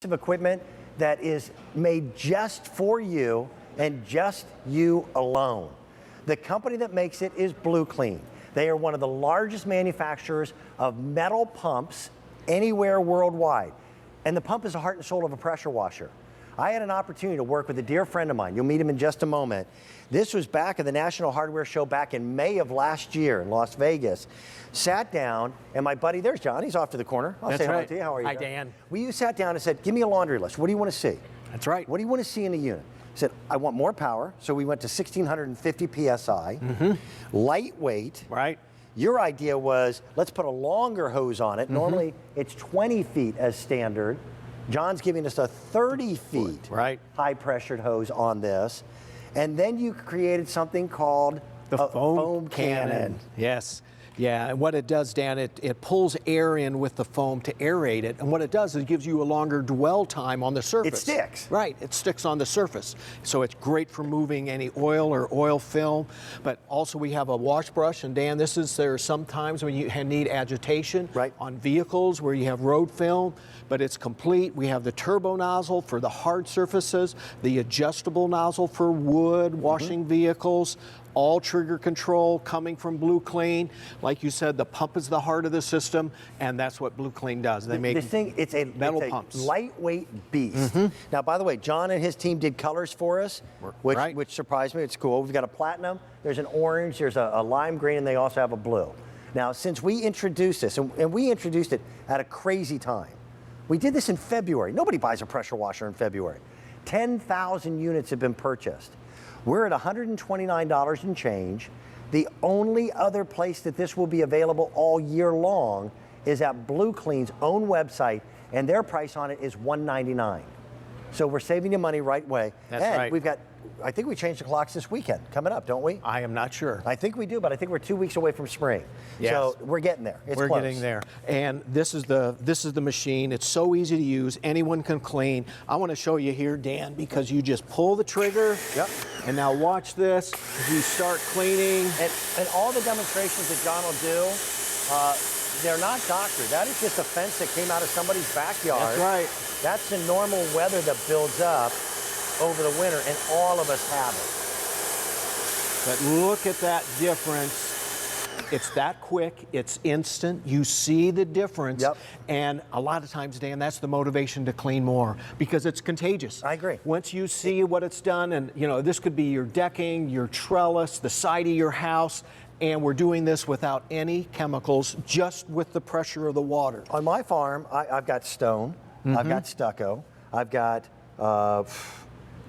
of equipment that is made just for you and just you alone. The company that makes it is Blue Clean. They are one of the largest manufacturers of metal pumps anywhere worldwide. And the pump is the heart and soul of a pressure washer. I had an opportunity to work with a dear friend of mine. You'll meet him in just a moment. This was back at the National Hardware Show back in May of last year in Las Vegas. Sat down, and my buddy, there's John, he's off to the corner. I'll say hello to you. How are you? Hi, Dan. We sat down and said, give me a laundry list. What do you want to see? That's right. What do you want to see in a unit? I said, I want more power. So we went to 1,650 PSI. Lightweight. Right. Your idea was, let's put a longer hose on it. Normally, it's 20 feet as standard. John's giving us a 30 feet high-pressured hose on this. And then you created something called the foam cannon. Yes. Yeah, and what it does, Dan, it pulls air in with the foam to aerate it, and what it does is it gives you a longer dwell time on the surface. It sticks. Right, it sticks on the surface. So it's great for moving any oil or oil film, but also we have a wash brush, and Dan, there are some times when you need agitation on vehicles where you have road film, but it's complete. We have the turbo nozzle for the hard surfaces, the adjustable nozzle for wood, washing vehicles, all trigger control coming from Blue Clean. Like you said, the pump is the heart of the system, and that's what Blue Clean does. They make it's a pumps. Lightweight beast. Now, by the way, John and his team did colors for us, which surprised me. It's cool. We've got a platinum, there's an orange, there's a lime green, and they also have a blue. Now, since we introduced this, and we introduced it at a crazy time, we did this in February. Nobody buys a pressure washer in February. 10,000 units have been purchased. We're at $129 and change. The only other place that this will be available all year long is at Blue Clean's own website, and their price on it is $199. So we're saving you money right away. That's right. We've got, I think we changed the clocks this weekend coming up, don't we? I am not sure. I think we do, but I think we're 2 weeks away from spring. Yes. So we're getting there. We're getting there. And this is the machine. It's so easy to use. Anyone can clean. I want to show you here, Dan, because you just pull the trigger. Yep. And now watch this. You start cleaning. And all the demonstrations that John will do, they're not doctored. That is just a fence that came out of somebody's backyard. That's right. That's the normal weather that builds up over the winter, and all of us have it. But look at that difference. It's that quick, it's instant, you see the difference. Yep. And a lot of times, Dan, that's the motivation to clean more, because it's contagious. I agree. Once you see what it's done, and this could be your decking, your trellis, the side of your house, and we're doing this without any chemicals, just with the pressure of the water. On my farm, I've got stone, I've got stucco, I've got,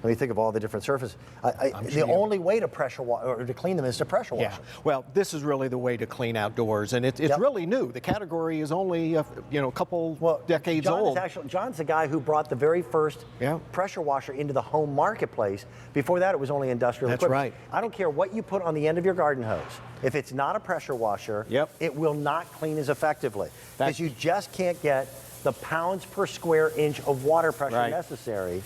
let me think of all the different surfaces. The only way to to clean them is to pressure wash them. Well, this is really the way to clean outdoors, and it's really new. The category is only a couple decades old. John's the guy who brought the very first pressure washer into the home marketplace. Before that, it was only industrial equipment. Right. I don't care what you put on the end of your garden hose. If it's not a pressure washer, it will not clean as effectively, because you just can't get the pounds per square inch of water pressure necessary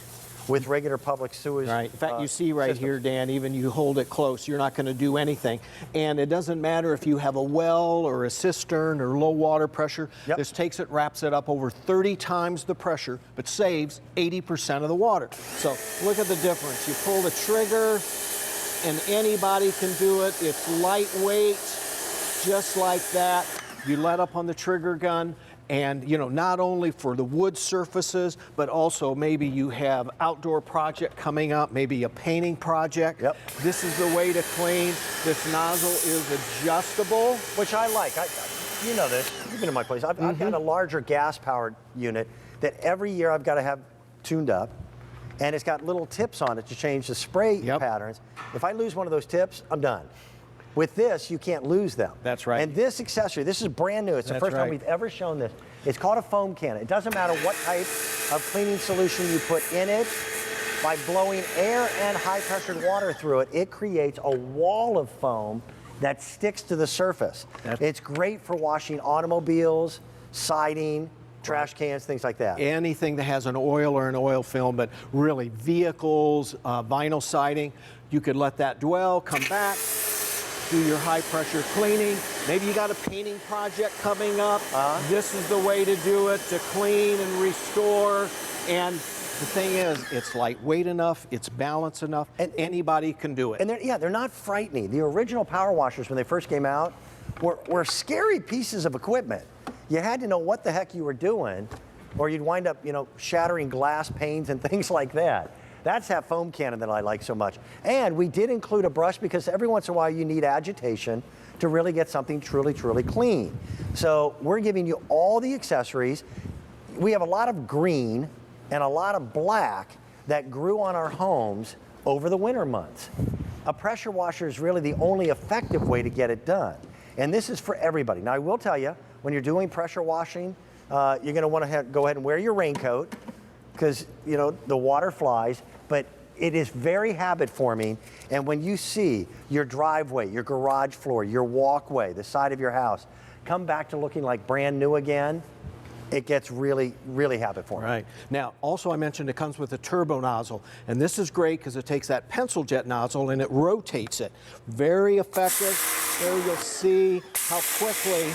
with regular public sewage. Right. In fact, you see right here, Dan, even you hold it close, you're not going to do anything. And it doesn't matter if you have a well or a cistern or low water pressure. This takes it, wraps it up over 30 times the pressure, but saves 80% of the water. So look at the difference. You pull the trigger, and anybody can do it. It's lightweight, just like that. You let up on the trigger gun. And, not only for the wood surfaces, but also maybe you have outdoor project coming up, maybe a painting project. This is the way to clean. This nozzle is adjustable. Which I like. You know this. You've been to my place. I've got a larger gas-powered unit that every year I've got to have tuned up. And it's got little tips on it to change the spray patterns. If I lose one of those tips, I'm done. With this, you can't lose them. That's right. And this accessory, this is brand new. It's the first time we've ever shown this. It's called a foam cannon. It doesn't matter what type of cleaning solution you put in it. By blowing air and high-pressured water through it, it creates a wall of foam that sticks to the surface. It's great for washing automobiles, siding, trash cans, things like that. Anything that has an oil or an oil film, but really vehicles, vinyl siding, you could let that dwell, come back, do your high pressure cleaning. Maybe you got a painting project coming up. This is the way to do it, to clean and restore And the thing is, it's lightweight enough, it's balanced enough, and anybody can do it. And they're not frightening. The original power washers, when they first came out, were scary pieces of equipment. You had to know what the heck you were doing, or you'd wind up, shattering glass panes and things like that. That's that foam cannon that I like so much. And we did include a brush because every once in a while you need agitation to really get something truly, truly clean. So we're giving you all the accessories. We have a lot of green and a lot of black that grew on our homes over the winter months. A pressure washer is really the only effective way to get it done. And this is for everybody. Now I will tell you, when you're doing pressure washing, you're going to want to go ahead and wear your raincoat because the water flies, but it is very habit forming. And when you see your driveway, your garage floor, your walkway, the side of your house come back to looking like brand new again, it gets really, really habit forming. Right. Now, also I mentioned it comes with a turbo nozzle, and this is great because it takes that pencil jet nozzle and it rotates it. Very effective. There you'll see how quickly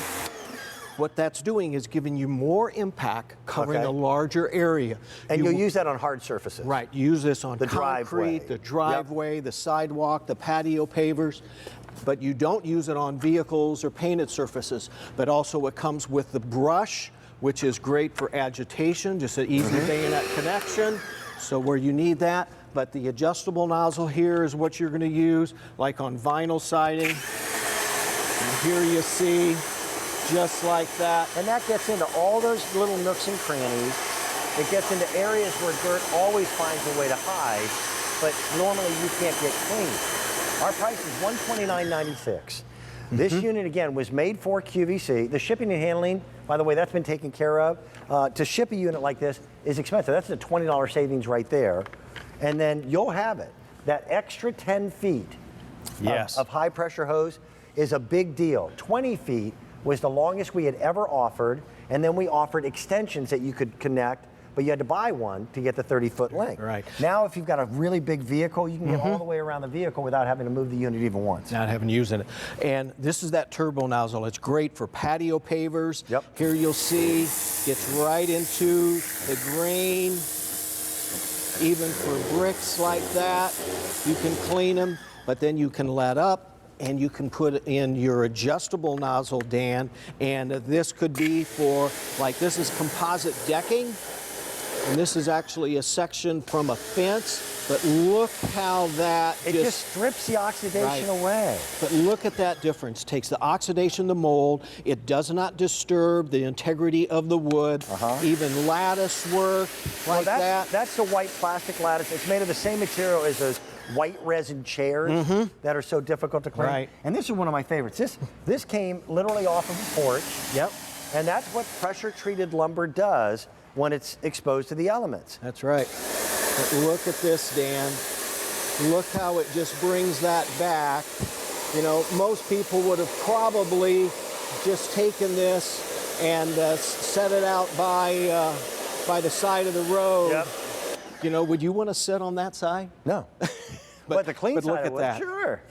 what that's doing is giving you more impact, covering a larger area. And you'll use that on hard surfaces. Right. You use this on the concrete, the driveway, the sidewalk, the patio pavers. But you don't use it on vehicles or painted surfaces. But also it comes with the brush, which is great for agitation, just an easy bayonet connection. So where you need that. But the adjustable nozzle here is what you're going to use, like on vinyl siding. And here you see, just like that. And that gets into all those little nooks and crannies. It gets into areas where dirt always finds a way to hide, but normally you can't get clean. Our price is $129.96. This unit, again, was made for QVC. The shipping and handling, by the way, that's been taken care of. To ship a unit like this is expensive. That's a $20 savings right there. And then you'll have it. That extra 10 feet of high pressure hose is a big deal. 20 feet was the longest we had ever offered, and then we offered extensions that you could connect, but you had to buy one to get the 30-foot length. Right. Now, if you've got a really big vehicle, you can get all the way around the vehicle without having to move the unit even once. Not having to use it. And this is that turbo nozzle. It's great for patio pavers. Yep. Here you'll see, gets right into the grain. Even for bricks like that, you can clean them, but then you can let up, and you can put in your adjustable nozzle, Dan, and this could be for, like, this is composite decking, and this is actually a section from a fence, but look how that it just strips the oxidation away. But look at that difference. Takes the oxidation, the mold. It does not disturb the integrity of the wood. Even lattice work like that. That's the white plastic lattice. It's made of the same material as those white resin chairs that are so difficult to clean. Right. And this is one of my favorites. This came literally off of a porch. Yep. And that's what pressure treated lumber does when it's exposed to the elements. That's right. But look at this, Dan. Look how it just brings that back. Most people would have probably just taken this and set it out by the side of the road. Yep. Would you want to sit on that side? No. But the clean but side look of at it, that. sure.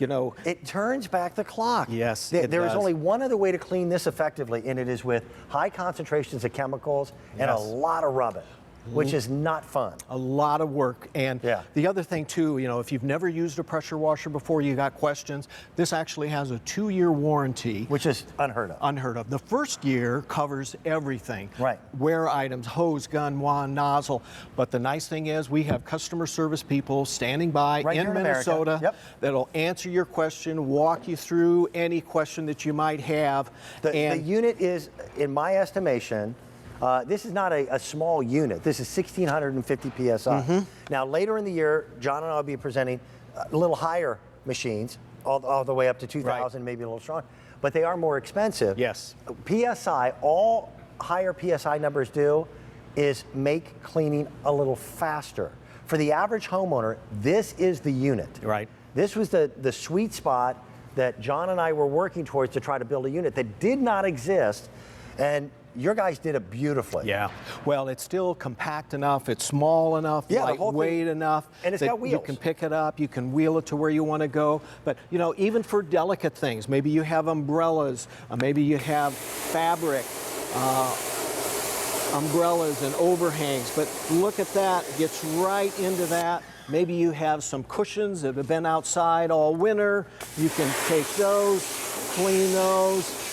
It turns back the clock. Yes, There is does. only one other way to clean this effectively, and it is with high concentrations of chemicals and a lot of rubbing, which is not fun. A lot of work. And the other thing too, if you've never used a pressure washer before, you got questions, this actually has a 2-year warranty. Which is unheard of. Unheard of. The first year covers everything. Right. Wear items, hose, gun, wand, nozzle. But the nice thing is we have customer service people standing by in Minnesota that'll answer your question, walk you through any question that you might have. The unit is, in my estimation, this is not a small unit. This is 1,650 PSI. Now, later in the year, John and I will be presenting a little higher machines, all the way up to 2,000, maybe a little stronger. But they are more expensive. Yes. PSI, all higher PSI numbers do is make cleaning a little faster. For the average homeowner, this is the unit. Right. This was the sweet spot that John and I were working towards to try to build a unit that did not exist. And your guys did it beautifully. Yeah. Well, it's still compact enough, it's small enough, lightweight enough. And it's got wheels. You can pick it up, you can wheel it to where you want to go. But, even for delicate things, maybe you have umbrellas, maybe you have fabric, umbrellas and overhangs, but look at that, it gets right into that. Maybe you have some cushions that have been outside all winter. You can take those, clean those.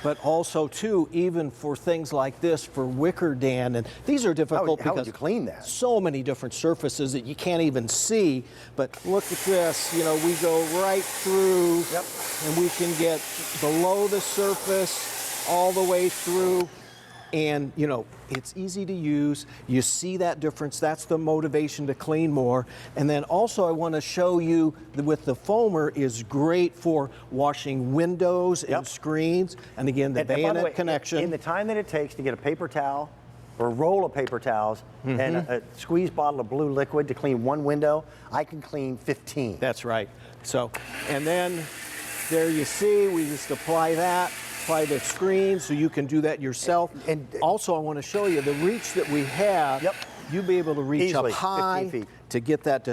But also, too, even for things like this, for wicker, Dan, and these are difficult how would because you clean that? So many different surfaces that you can't even see. But look at this, you know, we go right through, and we can get below the surface all the way through. And, you know, it's easy to use. You see that difference. That's the motivation to clean more. And then also I want to show you that with the foamer is great for washing windows and screens. And again, the bayonet connection. In the time that it takes to get a paper towel or a roll of paper towels and a squeezed bottle of blue liquid to clean one window, I can clean 15. That's right. So, and then there you see, we just apply that. Apply the screen so you can do that yourself. And also I want to show you the reach that we have. You'll be able to reach easily, up high to get that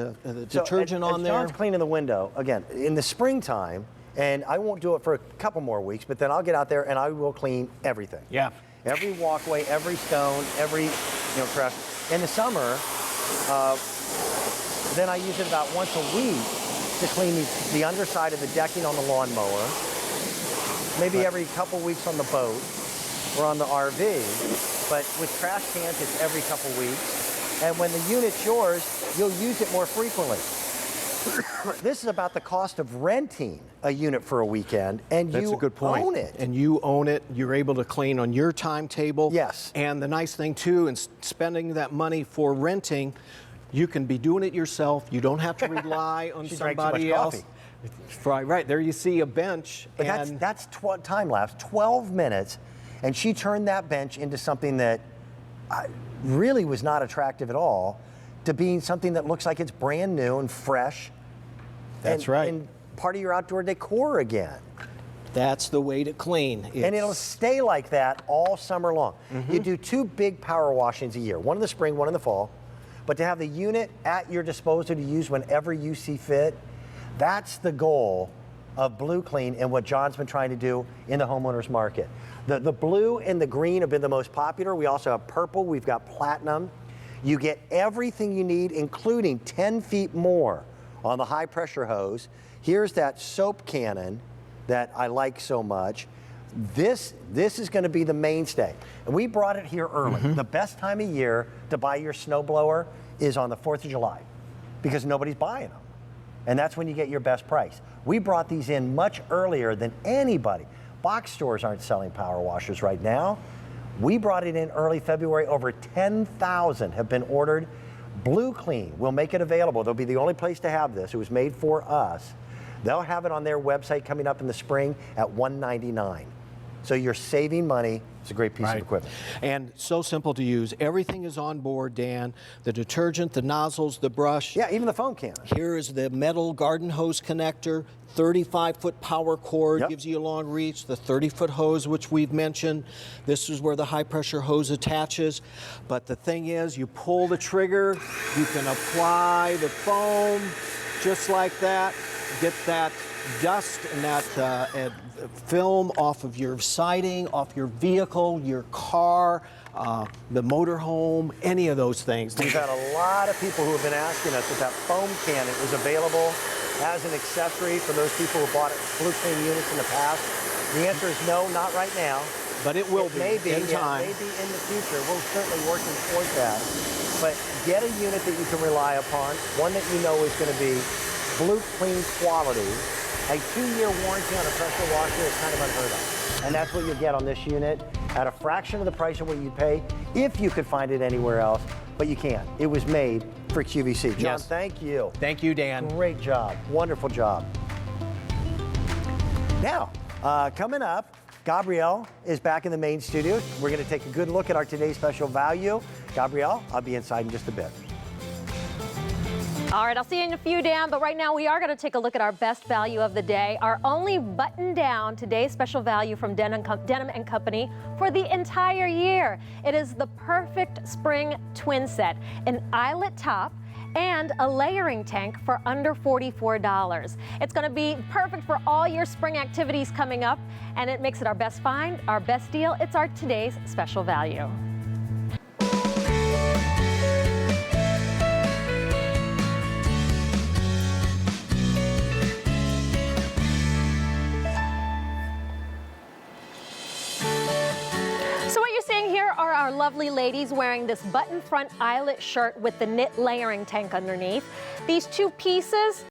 detergent on there. John's cleaning the window, again, in the springtime, and I won't do it for a couple more weeks, but then I'll get out there and I will clean everything. Yeah. Every walkway, every stone, every crash. In the summer, then I use it about once a week to clean the underside of the decking on the lawnmower. Maybe every couple weeks on the boat or on the RV, but with trash cans, it's every couple weeks. And when the unit's yours, you'll use it more frequently. This is about the cost of renting a unit for a weekend, and That's you a good point. own it. And you own it. You're able to clean on your timetable. Yes. And the nice thing, too, in spending that money for renting, you can be doing it yourself. You don't have to rely on somebody else. Coffee. Right, there you see a bench. But that's time lapse, 12 minutes, and she turned that bench into something that really was not attractive at all, to being something that looks like it's brand new and fresh. That's right. And part of your outdoor decor again. That's the way to clean. And it'll stay like that all summer long. You do 2 big power washings a year, one in the spring, one in the fall, but to have the unit at your disposal to use whenever you see fit, that's the goal of Blue Clean and what John's been trying to do in the homeowners market. The blue and the green have been the most popular. We also have purple, we've got platinum. You get everything you need, including 10 feet more on the high pressure hose. Here's that soap cannon that I like so much. This is going to be the mainstay. And we brought it here early. The best time of year to buy your snowblower is on the 4th of July because nobody's buying them. And that's when you get your best price. We brought these in much earlier than anybody. Box stores aren't selling power washers right now. We brought it in early February. Over 10,000 have been ordered. Blue Clean will make it available. They'll be the only place to have this. It was made for us. They'll have it on their website coming up in the spring at $199. So you're saving money. It's a great piece of equipment. And so simple to use. Everything is on board, Dan. The detergent, the nozzles, the brush. Yeah, even the foam cannon. Here is the metal garden hose connector, 35-foot power cord, gives you a long reach, the 30-foot hose, which we've mentioned. This is where the high-pressure hose attaches. But the thing is, you pull the trigger, you can apply the foam just like that, get that dust and that film off of your siding, off your vehicle, your car, the motorhome, any of those things. We've had a lot of people who have been asking us if that foam cannon is available as an accessory for those people who bought Blue Clean units in the past. The answer is no, not right now. But it will be in time. Maybe in the future. We're certainly working towards that. But get a unit that you can rely upon, one that you know is going to be Blue Clean quality. A 2-year warranty on a pressure washer is kind of unheard of. And that's what you get on this unit at a fraction of the price of what you'd pay if you could find it anywhere else, but you can't. It was made for QVC. John, thank you. Thank you, Dan. Great job. Wonderful job. Now, coming up, Gabrielle is back in the main studio. We're going to take a good look at our today's special value. Gabrielle, I'll be inside in just a bit. All right, I'll see you in a few, Dan, but right now we are going to take a look at our best value of the day, our only button-down today's special value from Denim & Company for the entire year. It is the perfect spring twin set, an eyelet top, and a layering tank for under $44. It's going to be perfect for all your spring activities coming up, and it makes it our best find, our best deal. It's our today's special value. our lovely ladies wearing this button front eyelet shirt with the knit layering tank underneath. These two pieces,